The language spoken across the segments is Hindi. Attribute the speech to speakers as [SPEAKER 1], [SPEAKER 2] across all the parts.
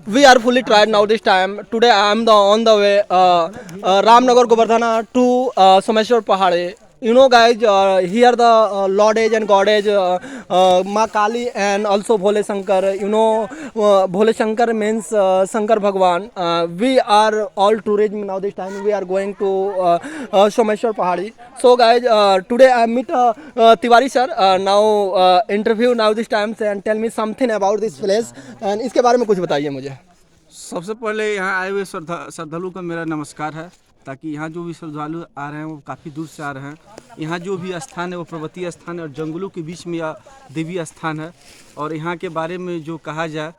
[SPEAKER 1] we are fully tired now this time. Today I am on the way Ramnagar Govardhana to Someshwar Pahade. You know guys, here the Lordage and Godage Ma Kali and also Bhole Shankar. You know Bhole Shankar means Shankar Bhagwan. We are all tourism now this time. We are going to Someshwar Pahadi. So guys, today I meet Tiwari sir. Now interview now this time and tell me something about this place and इसके बारे में कुछ बताइए मुझे।
[SPEAKER 2] सबसे पहले यहाँ आए हुए श्रद्धालु का मेरा नमस्कार है, ताकि यहाँ जो भी श्रद्धालु आ रहे हैं वो काफ़ी दूर से आ रहे हैं। यहाँ जो भी स्थान है वो पर्वतीय स्थान है और जंगलों के बीच में यह देवी स्थान है। और यहाँ के बारे में जो कहा जाए,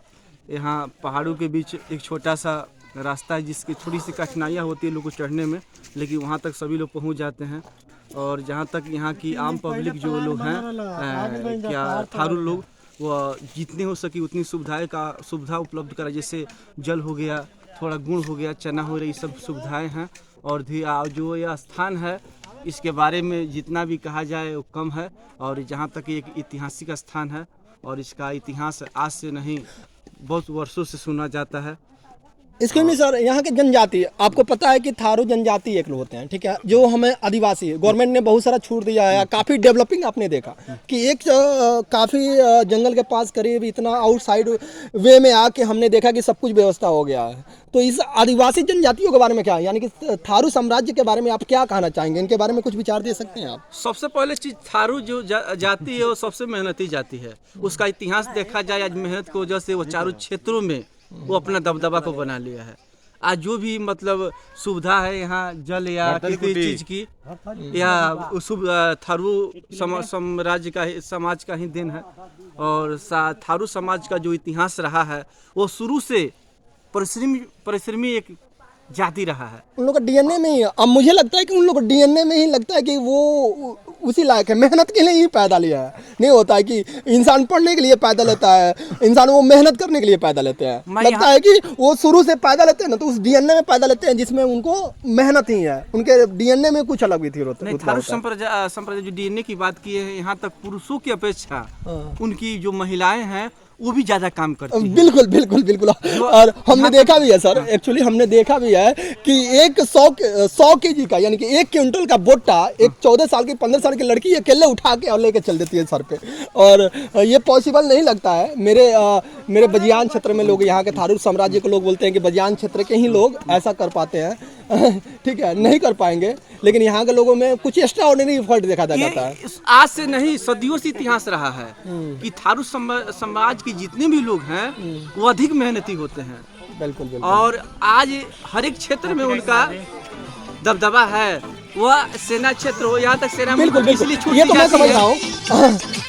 [SPEAKER 2] यहाँ पहाड़ों के बीच एक छोटा सा रास्ता है जिसकी थोड़ी सी कठिनाइयाँ होती है लोगों को चढ़ने में, लेकिन वहाँ तक सभी लोग पहुँच जाते हैं। और जहाँ तक यहाँ की आम पब्लिक जो लोग हैं, क्या थारू लोग, वह जितनी हो सके उतनी सुविधा उपलब्ध करा, जैसे जल हो गया, थोड़ा गुड़ हो गया, चना हो रही, सब सुविधाएं हैं। और जो यह स्थान है इसके बारे में जितना भी कहा जाए वो कम है। और जहाँ तक एक ऐतिहासिक स्थान है और इसका इतिहास आज से नहीं बहुत वर्षों से सुना जाता है।
[SPEAKER 1] इसके में सर यहाँ के जनजाति, आपको पता है कि थारू जनजाति एक लोग होते हैं, ठीक है, जो हमें आदिवासी, गवर्नमेंट ने बहुत सारा छूट दिया है, काफ़ी डेवलपिंग आपने देखा कि एक काफ़ी जंगल के पास करीब इतना आउटसाइड वे में आके हमने देखा कि सब कुछ व्यवस्था हो गया है। तो इस आदिवासी जनजातियों के बारे में क्या, यानी कि थारू साम्राज्य के बारे में आप क्या कहना चाहेंगे, इनके बारे में कुछ विचार दे सकते हैं आप?
[SPEAKER 2] सबसे पहले चीज़, थारू जो जाति है वो सबसे मेहनती जाति है। उसका इतिहास देखा जाए, आज मेहनत की वजह से वो चारों क्षेत्रों में वो अपना दबदबा को बना लिया है। आज जो भी मतलब सुविधा है यहाँ, जल या किसी चीज की, या थारू साम्राज्य का समाज का ही देन है। और थारू समाज का जो इतिहास रहा है वो शुरू से परिश्रमी एक जाति रहा है।
[SPEAKER 1] उन लोग का डीएनए में ही, अब मुझे लगता है कि उन लोग का डीएनए में ही लगता है कि वो उसी लायक है, मेहनत के लिए ही पैदा लिया है। नहीं होता है कि इंसान पढ़ने के लिए पैदा लेता है, इंसान वो मेहनत करने के लिए पैदा लेते हैं। लगता है कि वो शुरू से पैदा लेते हैं ना, तो उस डीएनए में पैदा लेते हैं जिसमें उनको मेहनत ही है, उनके डीएनए में कुछ अलग भी थी होता है।
[SPEAKER 2] थारू संप्रदाय जो डीएनए की बात की है, यहाँ तक पुरुषों की अपेक्षा उनकी जो महिलाएं हैं वो भी ज्यादा काम करती हैं।
[SPEAKER 1] बिल्कुल बिल्कुल बिल्कुल। और हमने देखा भी है सर, एक्चुअली हमने देखा भी है कि एक 100 केजी का, यानी कि 1 क्विंटल का बोटा एक 14 साल की 15 साल की लड़की अकेले उठा के और लेके चल देती है सर पे। और ये पॉसिबल नहीं लगता है। मेरे बजियान क्षेत्र में लोग, यहाँ के थारू साम्राज्य के लोग बोलते हैं कि बजियान क्षेत्र के ही लोग ऐसा कर पाते हैं। ठीक है, नहीं कर पाएंगे, लेकिन यहाँ के लोगों में कुछ एक्स्ट्रा ऑर्डिनरी एफर्ट देखा जाता है।
[SPEAKER 2] आज से नहीं, सदियों से इतिहास रहा है कि थारू समाज के जितने भी लोग हैं वो अधिक मेहनती होते हैं।
[SPEAKER 1] बिल्कुल बिल्कुल।
[SPEAKER 2] और आज हर एक क्षेत्र में उनका दबदबा है, वह सेना क्षेत्र हो, यहाँ तक सेना में इसलिए छूट,
[SPEAKER 1] ये तो मैं समझ रहा हूँ।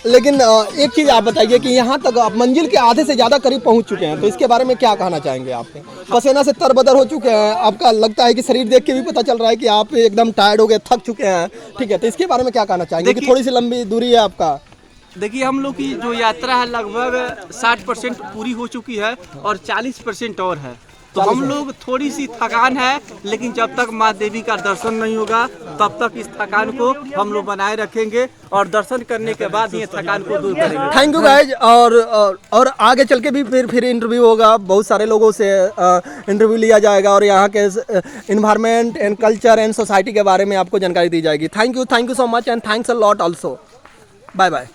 [SPEAKER 1] लेकिन एक चीज़ आप बताइए कि यहाँ तक आप मंजिल के आधे से ज़्यादा करीब पहुँच चुके हैं, तो इसके बारे में क्या कहना चाहेंगे? आपके पसीना से तरबदर हो चुके हैं, आपका लगता है कि शरीर देख के भी पता चल रहा है कि आप एकदम टायर्ड हो गए, थक चुके हैं, ठीक है, तो इसके बारे में क्या कहना चाहेंगे कि थोड़ी सी लंबी दूरी है आपका?
[SPEAKER 2] देखिए, हम लोग की जो यात्रा है लगभग 60% पूरी हो चुकी है और 40% और है। तो हम लोग थोड़ी सी थकान है, लेकिन जब तक माँ देवी का दर्शन नहीं होगा तब तक इस थकान को हम लोग बनाए रखेंगे और दर्शन करने के बाद ये थकान को दूर करेंगे।
[SPEAKER 1] Thank you guys. और आगे चल के भी फिर इंटरव्यू होगा, बहुत सारे लोगों से इंटरव्यू लिया जाएगा और यहाँ के environment and culture and society के बारे में आपको जानकारी दी जाएगी। Thank you so much and thanks a lot also. Bye bye.